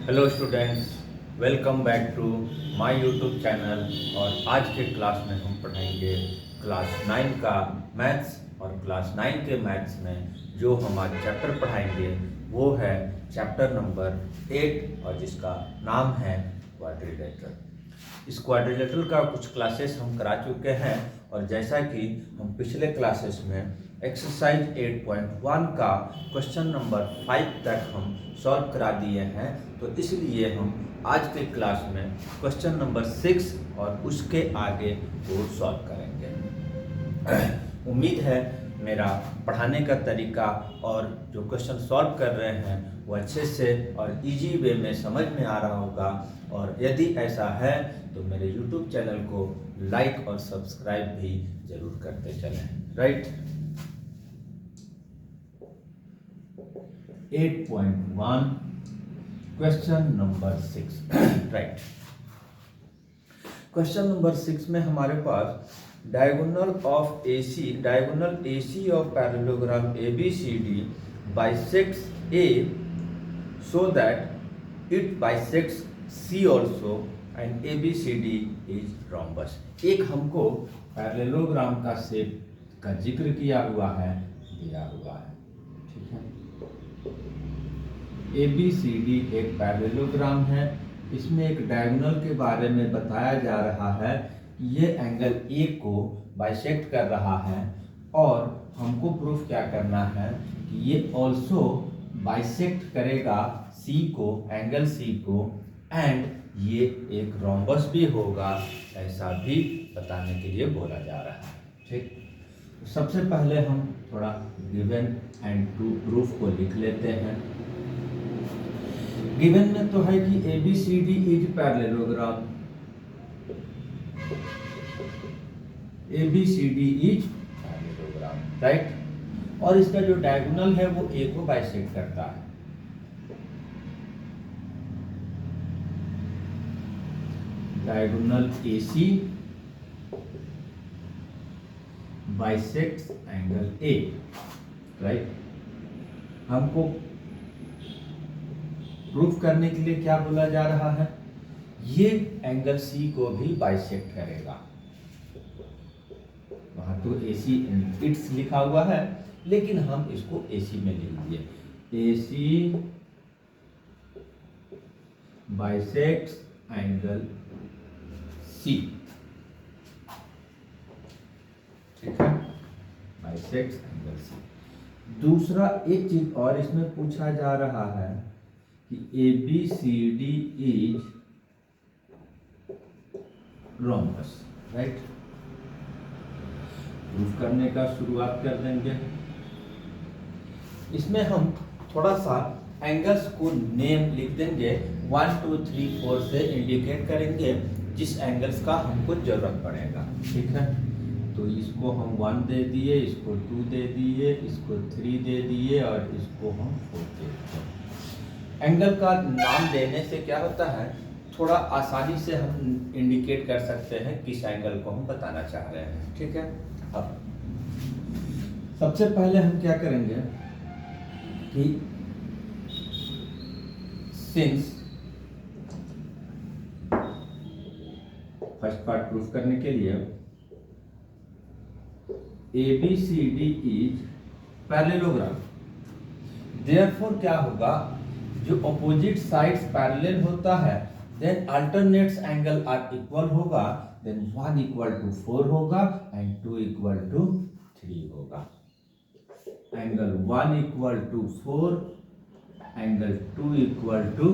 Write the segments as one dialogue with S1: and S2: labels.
S1: Hello students, welcome back to my YouTube channel. और आज के क्लास में हम पढ़ाएंगे क्लास 9 का मैथ्स। और क्लास 9 के मैथ्स में जो हम आज चैप्टर पढ़ाएंगे वो है चैप्टर नंबर 8 और जिसका नाम है क्वाड्रिलेटरल। इस क्वाड्रिलेटरल का कुछ क्लासेस हम करा चुके हैं और जैसा कि हम पिछले क्लासेस में एक्सरसाइज 8.1 का क्वेश्चन नंबर 5 तक हम सॉल्व करा दिए हैं, तो इसलिए हम आज के क्लास में क्वेश्चन नंबर 6 और उसके आगे वो सॉल्व करेंगे। उम्मीद है मेरा पढ़ाने का तरीका और जो क्वेश्चन सॉल्व कर रहे हैं वो अच्छे से और इजी वे में समझ में आ रहा होगा। और यदि ऐसा है तो मेरे YouTube चैनल को लाइक और सब्सक्राइब भी जरूर करते चलें। Right, 8.1 question number 6। Right, question number 6 में हमारे पास diagonal AC of parallelogram ABCD bisects A so that it bisects C also and ABCD is rhombus। एक हमको पैरेललोग्राम का शेप का जिक्र किया हुआ है, दिया हुआ है। ठीक है, ABCD एक पैरेललोग्राम है। इसमें एक डायगोनल के बारे में बताया जा रहा है कि ये एंगल A को बाइसेक्ट कर रहा है और हमको प्रूफ क्या करना है कि ये ऑल्सो बाइसेक्ट करेगा C को, एंगल C को, एंड ये एक रोम्बस भी होगा, ऐसा भी बताने के लिए बोला जा रहा है। ठीक, सबसे पहले हम थोड़ा गिवन एंड टू प्रूफ को लिख लेते हैं। गिवन में तो है कि ABCD is parallelogram, ABCD is parallelogram, right. और इसका जो डायगोनल है वो A को बाइसेक्ट करता है। Diagonal AC bisects angle A, right. हमको प्रूफ करने के लिए क्या बोला जा रहा है, ये एंगल C को भी बाइसेक्ट करेगा। वहां तो AC इट्स लिखा हुआ है लेकिन हम इसको AC में लिख दिए। AC बाइसेक्ट्स एंगल C, ठीक है, बाइसेक्ट्स एंगल C। दूसरा एक चीज और इसमें पूछा जा रहा है कि ABCD is rhombus, right. Proof करने का शुरुआत कर देंगे। इसमें हम थोड़ा सा एंगल्स को नेम लिख देंगे, 1 2 3 4 से इंडिकेट करेंगे जिस एंगल्स का हमको जरूरत पड़ेगा। ठीक है, तो इसको हम 1 दे दिए, इसको 2 दे दिए, इसको 3 दे दिए और इसको हम 4 दे दिए। एंगल का नाम देने से क्या होता है, थोड़ा आसानी से हम इंडिकेट कर सकते हैं किस एंगल को हम बताना चाह रहे हैं। ठीक है, अब सबसे पहले हम क्या करेंगे कि सिंस फर्स्ट पार्ट प्रूफ करने के लिए ABCD इज पैरेललोग्राम, देयरफॉर क्या होगा, जो अपोजिट साइड्स पैरेलल होता है then alternates angle are equal होगा, देन 1 इक्वल टू 4 होगा एंड 2 इक्वल टू 3 होगा। Angle 1 equal to 4, angle 2 equal to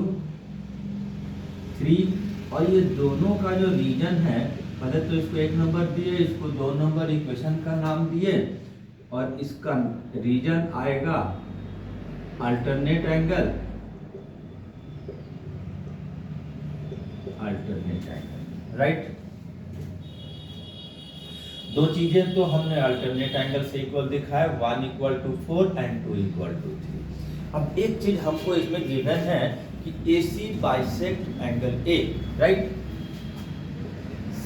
S1: 3। और ये दोनों का जो रीजन है, पहले तो इसको 1 नंबर दिए, इसको 2 नंबर इक्वेशन का नाम दिए, और इसका रीजन आएगा alternate angle, alternate angle, right. दो चीजें तो हमने अल्टरनेट एंगल से इक्वल दिखाया, 1 equal to 4 and 2 equal to 3। अब एक चीज हमको इसमें गिवन है कि AC bisect angle A, right.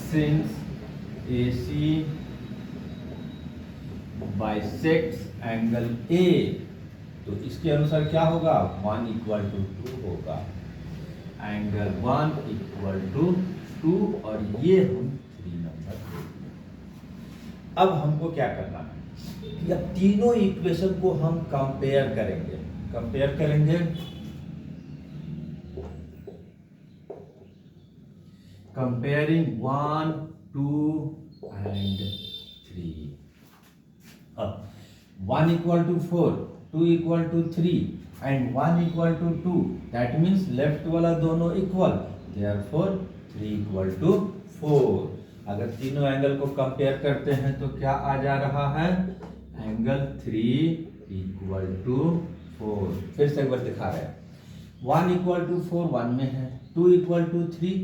S1: Since AC bisects angle A, तो इसके अनुसार क्या होगा, 1 इक्वल टू 2 होगा। एंगल 1 इक्वल टू 2 और ये हम 3 नंबर। अब हमको क्या करना है कि अब तीनों इक्वेशन को हम कंपेयर करेंगे। Comparing 1, 2 and 3। अब 1 equal to 4, 2 equal to 3 and 1 equal to 2, that means left वाला दोनों इक्वल, देयरफॉर 3 इक्वल टू 4। अगर तीनों एंगल को कंपेयर करते हैं तो क्या आ जा रहा है, एंगल 3 इक्वल टू 4। फिर से एक बार दिखा रहे हैं, 1 इक्वल टू 4 1 में है, 2 इक्वल टू 3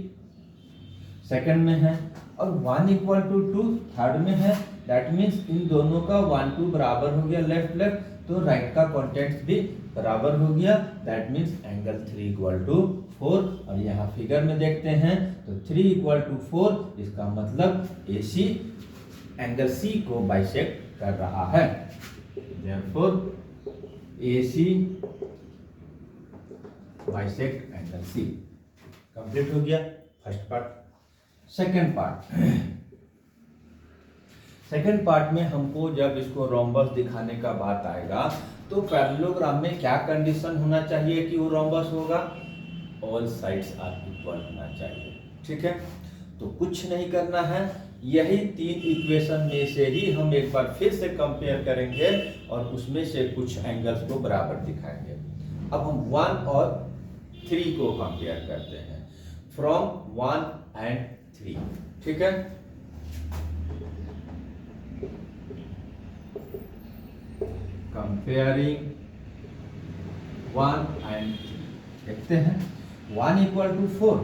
S1: सेकंड में है और 1 इक्वल टू 2 थर्ड में है। दैट मीन्स इन दोनों का 1 2 बराबर हो गया, लेफ्ट लेफ्ट, तो राइट का कॉन्टेक्ट भी बराबर हो गया। That means angle 3 equal to 4। और यहाँ फिगर में देखते हैं तो 3 इक्वल टू 4, इसका मतलब AC एंगल C को बाइसेक्ट कर रहा है। Therefore AC bisect angle C। Complete हो गया फर्स्ट पार्ट। सेकंड पार्ट में हमको जब इसको रोम्बस दिखाने का बात आएगा तो पैरेललोग्राम में क्या कंडीशन होना चाहिए कि वो रोम्बस होगा, ऑल साइड्स आर इक्वल होना चाहिए। ठीक है, तो कुछ नहीं करना है, यही 3 इक्वेशन में से ही हम एक बार फिर से कंपेयर करेंगे और उसमें से कुछ एंगल्स को बराबर दिखाएंगे। अब हम 1 और 3 को कंपेयर करते हैं, फ्रॉम 1 एंड 3। ठीक है, कंपेयरिंग 1 एंड 3 देखते हैं। 1 इक्वल टू 4,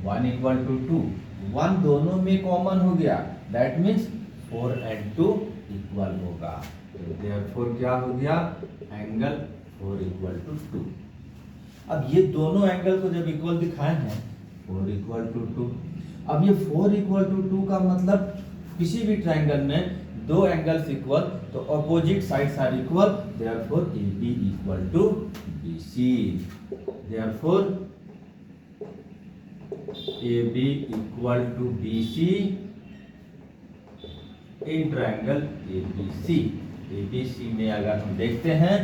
S1: 1 इक्वल टू 2, 1 दोनों में कॉमन हो गया, दैट मीन्स 4 एंड 2 इक्वल होगा। देयरफॉर क्या हो गया, एंगल 4 इक्वल टू 2। अब ये दोनों एंगल को जब इक्वल दिखाए हैं, 4 इक्वल टू 2, अब ये 4 इक्वल टू 2 का मतलब किसी भी ट्रायंगल में दो एंगल्स इक्वल तो opposite sides are equal, therefore AB equal to BC। Therefore AB equal to BC in triangle ABC। ABC में अगर हम देखते हैं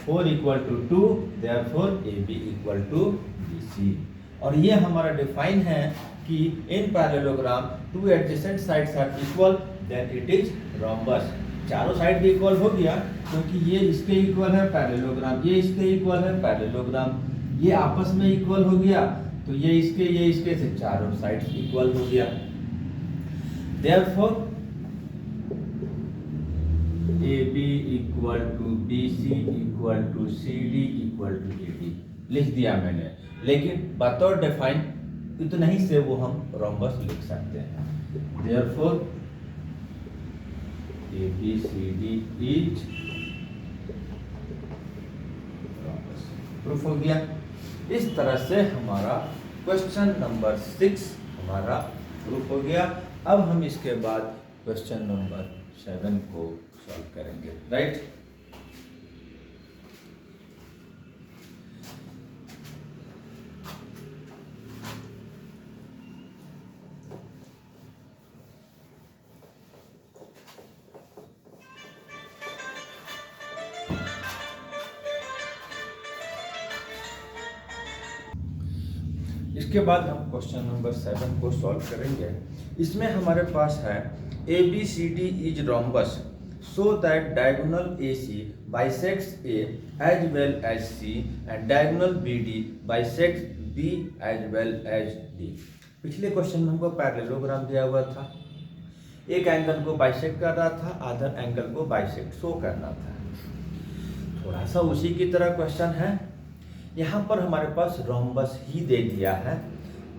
S1: 4 equal to 2, therefore AB equal to BC। और ये हमारा डिफाइन है कि in parallelogram 2 adjacent sides are equal, then it is rhombus. चारों साइड भी इक्वल हो गया क्योंकि ये इसके इक्वल है पैरेललोग्राम, ये इसके इक्वल है पैरेललोग्राम, ये आपस में इक्वल हो गया तो ये इसके से चारों साइड्स इक्वल हो गया। Therefore AB equal to BC equal to CD equal to AD लिख दिया मैंने, लेकिन बतौर डिफाइन इतना ही से वो हम रोम्बस लिख सकते हैं। Therefore ABCD is rhombus. Proof हो गया। इस तरह से हमारा क्वेश्चन नंबर 6 हमारा प्रूफ हो गया। अब हम इसके बाद क्वेश्चन नंबर 7 को सॉल्व करेंगे, राइट। इसके बाद हम क्वेश्चन नंबर 7 को सॉल्व करेंगे। इसमें हमारे पास है ABCD is rhombus so that diagonal AC bisects A as well as C and diagonal BD bisects B as well as D। पिछले क्वेश्चन में हमको पैरेललोग्राम दिया हुआ था, एक एंगल को बाइसेक्ट कर रहा था, अदर एंगल को बाइसेक्ट शो करना था। थोड़ा सा उसी की तरह क्वेश्चन है, यहाँ पर हमारे पास रोम्बस ही दे दिया है,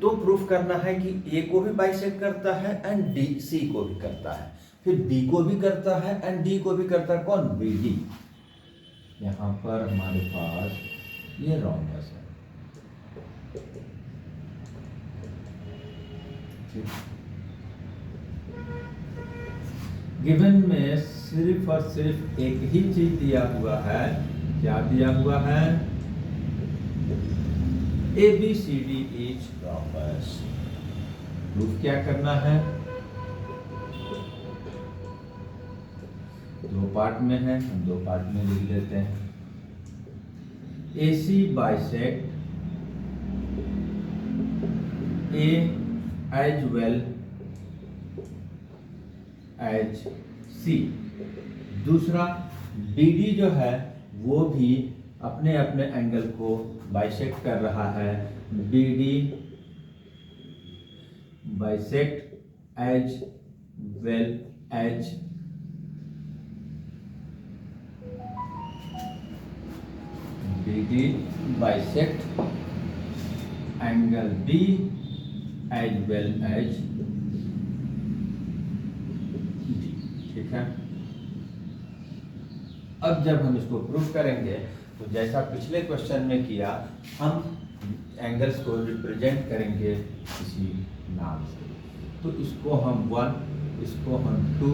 S1: तो प्रूफ करना है कि A को भी बाइसेक्ट करता है एंड C को भी करता है, फिर B को भी करता है एंड D को भी करता है, कौन, BD। यहाँ पर हमारे पास ये रोम्बस है। गिवन में सिर्फ और सिर्फ एक ही चीज दिया हुआ है, क्या दिया हुआ है, ABCD इज rhombus। प्रूफ क्या करना है? दो पार्ट में है, हम दो पार्ट में लिख देते हैं। AC bisect A as well as C। दूसरा BD जो है वो भी अपने अपने एंगल को बाइसेक्ट कर रहा है। BD bisect as well as BD bisect angle B as well as D। ठीक है। अब जब हम इसको प्रूफ करेंगे तो जैसा पिछले क्वेश्चन में किया, हम एंगल्स को रिप्रेजेंट करेंगे किसी नाम से। तो इसको हम 1, इसको हम 2,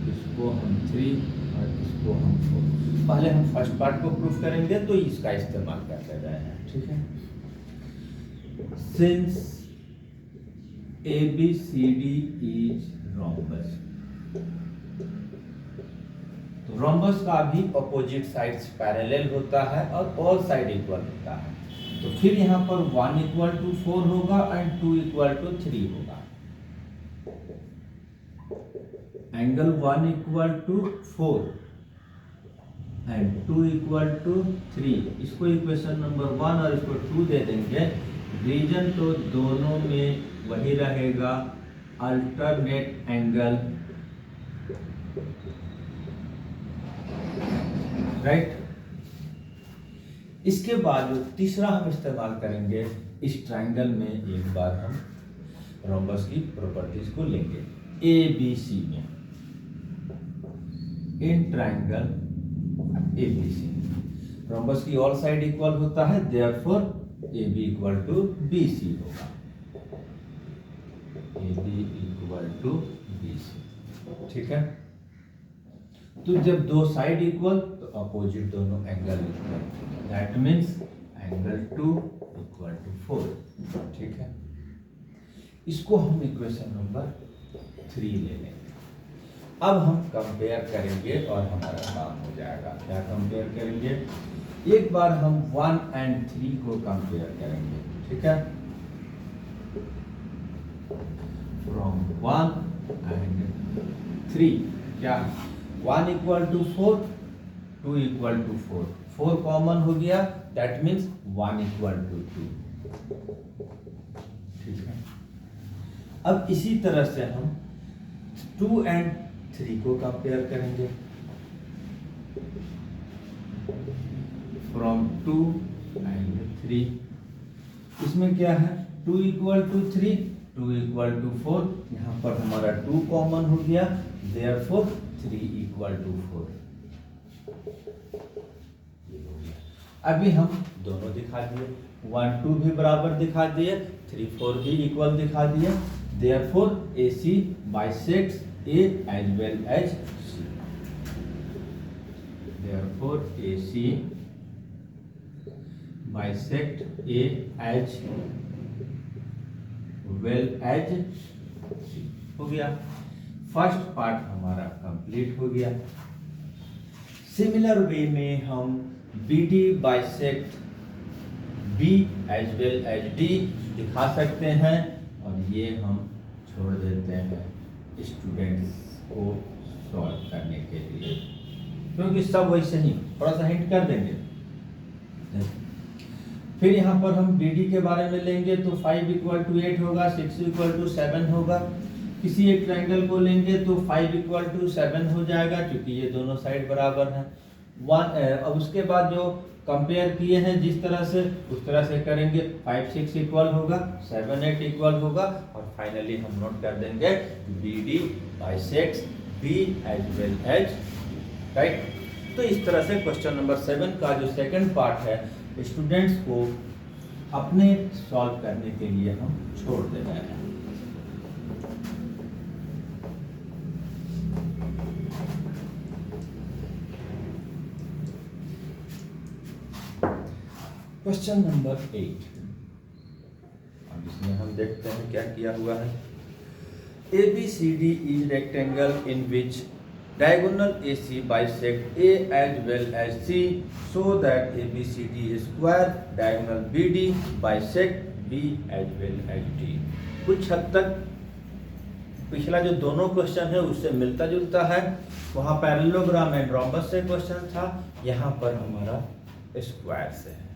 S1: इसको हम 3 और इसको हम 4। पहले हम फर्स्ट पार्ट को प्रूफ करेंगे तो इसका इस्तेमाल करते रहे हैं। ठीक है। सिंस ABCD इज rhombus, तो रोम्बस का भी अपोजिट साइड्स पैरेलल होता है और ऑल साइड इक्वल होता है। तो फिर यहाँ पर 1 = 4 होगा एंड 2 = 3 होगा। Angle 1 = 4 and 2 = 3। इसको इक्वेशन नंबर 1 और इसको 2 दे देंगे। रीजन तो दोनों में वही रहेगा, अल्टरनेट एंगल, राइट। इसके बाद तीसरा हम इस्तेमाल करेंगे, इस ट्रायंगल में एक बार हम रोम्बस की प्रॉपर्टीज को लेंगे। ABC में, इन ट्रायंगल ABC रोम्बस की ऑल साइड इक्वल होता है, देयरफॉर AB = BC होगा। AB = BC। ठीक है। तो जब दो साइड इक्वल तो अपोजिट दोनों angle equal, that means angle 2 = 4। ठीक है। इसको हम इक्वेशन नंबर 3 ले लेंगे। अब हम कंपेयर करेंगे और हमारा काम हो जाएगा। क्या कंपेयर करेंगे? एक बार हम 1 और 3 को कंपेयर करेंगे। ठीक है। फ्रॉम 1 और 3 क्या? 1 = 4, 2 = 4, 4 कॉमन हो गया, दैट मीन्स 1 = 2। ठीक है। अब इसी तरह से हम 2 और 3 को कंपेयर करेंगे। फ्रॉम 2 और 3, इसमें क्या है? 2 = 3, 2 = 4, यहाँ पर हमारा 2 कॉमन हो गया, देयरफॉर 3 = 4। अभी हम दोनों दिखा दिए, 1 2 भी बराबर दिखा दिए, 3 4 भी इक्वल दिखा दिए, therefore AC bisects A as well as C। Therefore AC bisect A as well as C हो गया। फर्स्ट पार्ट हमारा कंप्लीट हो गया। सिमिलर वे में हम BD bisect B as well as D दिखा सकते हैं और ये हम छोड़ देते हैं स्टूडेंट्स को सॉल्व करने के लिए, क्योंकि सब वैसे ही थोड़ा सा हिंट कर देंगे। फिर यहाँ पर हम BD के बारे में लेंगे तो 5 = 8 होगा, 6 = 7 होगा। किसी एक ट्रायंगल को लेंगे तो 5 = 7 हो जाएगा, क्योंकि ये दोनों साइड बराबर हैं। अब उसके बाद जो कंपेयर किए हैं जिस तरह से, उस तरह से करेंगे। 5 6 इक्वल होगा, 7 8 इक्वल होगा और फाइनली हम नोट कर देंगे BD bisects B as well as, right. तो इस तरह से क्वेश्चन नंबर 7 का जो सेकंड पार्ट है स्टूडेंट्स को अपने सॉल्व करने के लिए हम छोड़ दे रहे हैं। क्वेश्चन नंबर 8, देखते हैं क्या किया हुआ है। ABCD is rectangle in which diagonal AC bisect A as well as C, so that ABCD is square diagonal BD bisect B as well as D। कुछ हद तक पिछला जो दोनों क्वेश्चन है उससे मिलता जुलता है। वहाँ पैरेललोग्राम एंड रोम्बस से क्वेश्चन था, यहाँ पर हमारा स्क्वायर से है,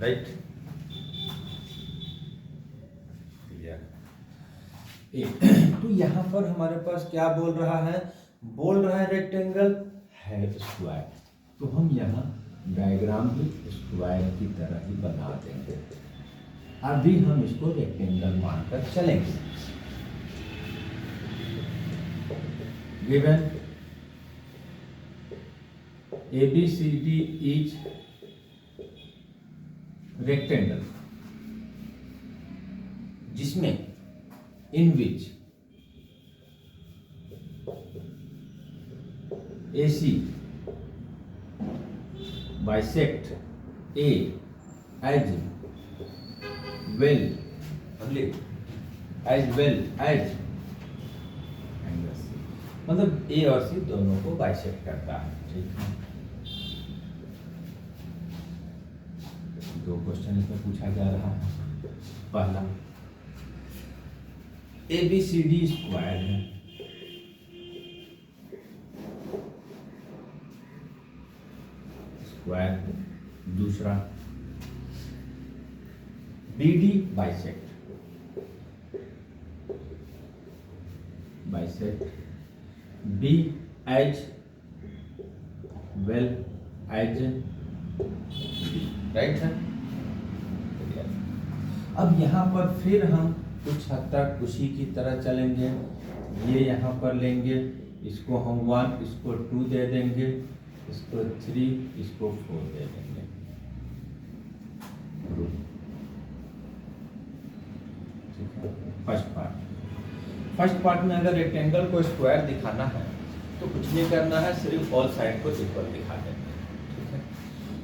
S1: राइट। तो यहाँ पर हमारे पास क्या बोल रहा है रेक्टेंगल है स्क्वायर, तो हम यहाँ डायग्राम भी स्क्वायर की तरह ही बना देंगे। अभी हम इसको रेक्टेंगल मानकर चलेंगे। गिवन ABCD इज रेक्टेंगल जिसमें in which AC bisect A as well as angle C, मतलब A और C दोनों को बाइसेक्ट करता है, ठीक है। दो क्वेश्चन इसमें पूछा जा रहा है। पहला ABCD स्क्वायर है, स्क्वायर। दूसरा BD bisect B as well as B, right है। अब यहाँ पर फिर हम कुछ हद तक उसी की तरह चलेंगे। ये यहाँ पर लेंगे, इसको हम 1, इसको 2 दे देंगे, इसको 3, इसको 4 दे देंगे। फर्स्ट पार्ट में अगर रेक्टेंगल को स्क्वायर दिखाना है तो कुछ नहीं करना है, सिर्फ ऑल साइड को इक्वल दिखा देंगे, ठीक है।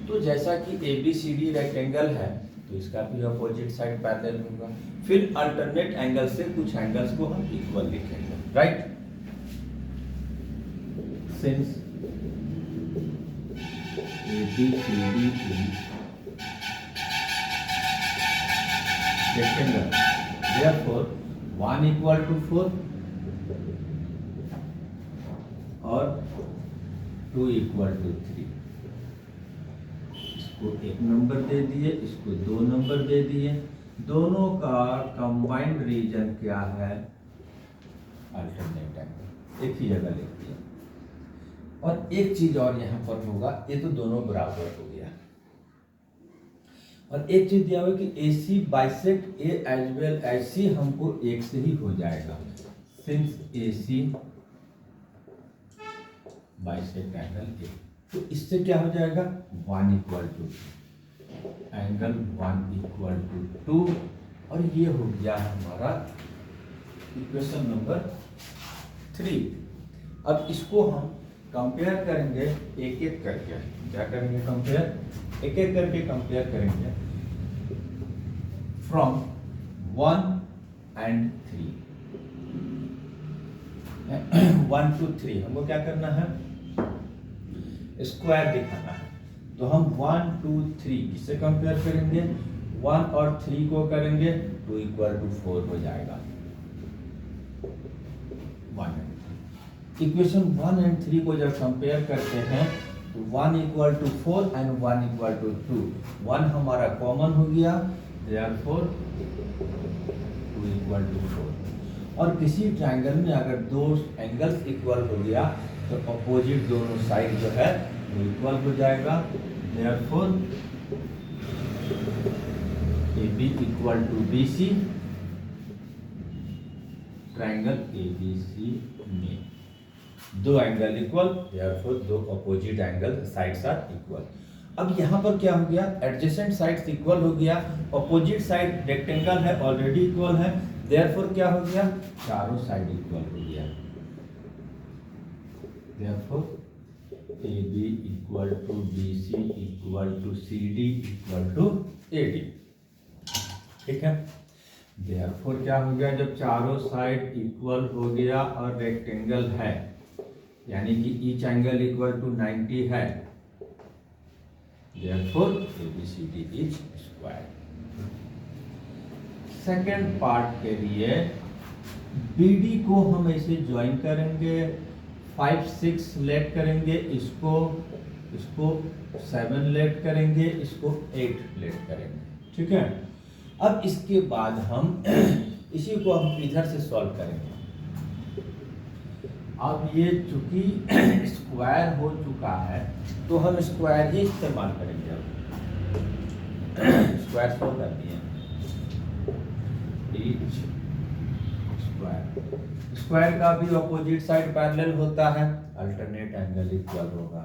S1: तो जैसा कि ABCD रेक्टेंगल है तो इसका भी अपोजिट साइड पैरेलल होगा। फिर अल्टरनेट एंगल से कुछ एंगल्स को हम इक्वल लिखेंगे, right. Since ABCD is rectangle, therefore 1 equal to 4 और 2 equal to 3। इसको 1 नंबर दे दिए, इसको 2 नंबर दे दिए। दोनों का कंबाइंड रीजन क्या है? अल्टरनेट एंगल, एक ही जगह लिख दिया। और एक चीज और यहाँ पर होगा, ये तो दोनों बराबर हो गया। और एक चीज दिया हुआ कि AC bisect A as well as C हमको एक से ही हो जाएगा। Since AC bisect angle A, तो इससे क्या हो जाएगा? 1 equal to angle 1 equal to 2, और ये हो गया हमारा इक्वेशन नंबर 3। अब इसको हम कंपेयर करेंगे एक एक करके। क्या करेंगे? कंपेयर, एक एक करके कंपेयर करेंगे फ्रॉम 1 and 3। 1 to 3 हमको क्या करना है? स्क्वायर दिखाना है। तो हम 1 2 3 किससे कंपेयर करेंगे? 1 और 3 को करेंगे, 2 इक्वल टू 4 हो जाएगा। 1 इक्वेशन 1 and 3 को जब कंपेयर करते हैं तो 1 equal to 4 and 1 equal to 2, 1 हमारा कॉमन हो गया, देयरफॉर 2 इक्वल टू 4। और किसी ट्रायंगल में अगर दो एंगल्स इक्वल हो गया तो अपोजिट दोनों साइड जो है वो इक्वल हो जाएगा, therefore AB equal to BC। Triangle ABC में दो एंगल इक्वल, देयरफॉर दो opposite angle sides are equal. अब यहाँ पर क्या हो गया? एडजेसेंट साइड्स इक्वल हो गया, अपोजिट साइड रेक्टेंगल है ऑलरेडी इक्वल है, देयरफॉर क्या हो गया? चारों साइड इक्वल हो गया, therefore AB equal to BC equal to CD equal to AD। ठीक है। देयरफॉर क्या हो गया, जब चारों साइड इक्वल हो गया और रेक्टेंगल है, यानी कि ईच एंगल इक्वल टू 90 है, therefore ABCD is square. Second part के लिए BD को हम ऐसे ज्वाइन करेंगे, 5 6 लेट करेंगे, इसको 7 लेट करेंगे, इसको 8 लेट करेंगे, ठीक है। अब इसके बाद हम इसी को हम इधर से सॉल्व करेंगे। अब ये चूंकि स्क्वायर हो चुका है तो हम स्क्वायर ही इस्तेमाल करेंगे। अब स्क्वायर सॉल्व कर दिए, स्क्वायर का भी अपोजिट साइड पैरेलल होता है, अल्टरनेट एंगल इक्वल होगा।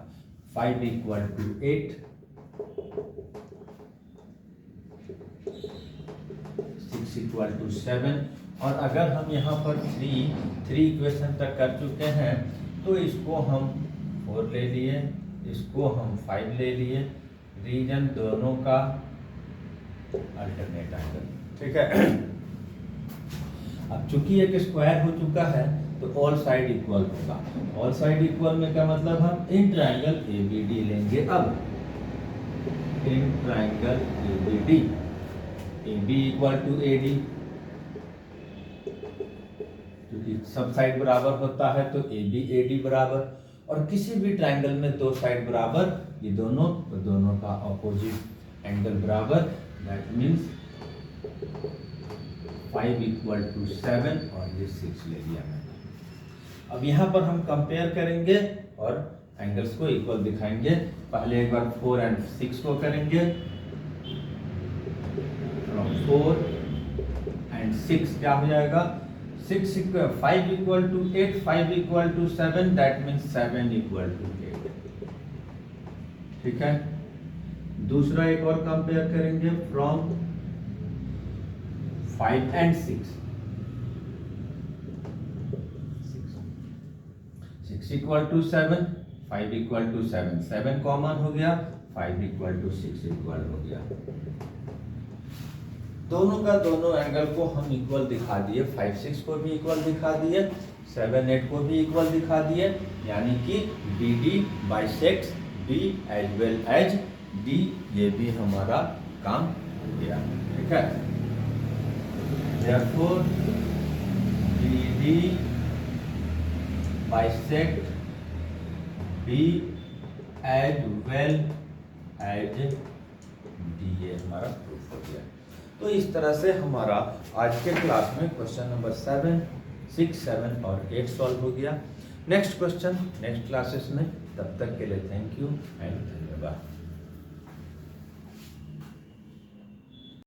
S1: 5 इक्वल टू 8, 6 इक्वल टू 7। और अगर हम यहाँ पर 3 इक्वेशन तक कर चुके हैं तो इसको हम 4 ले लिए, इसको हम 5 ले लिए, रीजन दोनों का अल्टरनेट एंगल, ठीक है। अब चूंकि एक स्क्वायर हो चुका है तो ऑल साइड इक्वल होगा। ऑल साइड इक्वल में क्या मतलब, हम इन ट्रायंगल ABD लेंगे। अब in triangle ABD, AB equal to AD, क्योंकि सब साइड बराबर होता है तो AB AD बराबर, और किसी भी ट्रायंगल में दो साइड बराबर, ये दोनों का अपोजिट एंगल बराबर, दैट मीन्स 5 इक्वल टू 7 और ये 6 ले लिया मैंने। अब यहाँ पर हम कंपेयर करेंगे और एंगल्स को इक्वल दिखाएंगे। पहले एक बार 4 और 6 को करेंगे, 4 और 6 क्या हो जाएगा, 5 equal to 8, 5 equal to 7, that means 7 equal to 8, ठीक है। दूसरा एक और कंपेयर करेंगे, फ्रॉम 5 और 6, 6 equal to 7, 5 equal to 7, 7 common हो गया, 5 इक्वल टू 6 इक्वल हो गया। दोनों का दोनों एंगल को हम इक्वल दिखा दिए, 5 6 को भी इक्वल दिखा दिए, 7 8 को भी इक्वल दिखा दिए, यानी कि BD bisects B as well as D, ये भी हमारा काम हो गया, ठीक है। Therefore BD bisect B as well as D, ये हमारा प्रूफ हो गया। तो इस तरह से हमारा आज के क्लास में क्वेश्चन नंबर 7, 6, 7 और 8 सॉल्व हो गया। नेक्स्ट क्वेश्चन नेक्स्ट क्लासेस में, तब तक के लिए थैंक यू एंड धन्यवाद।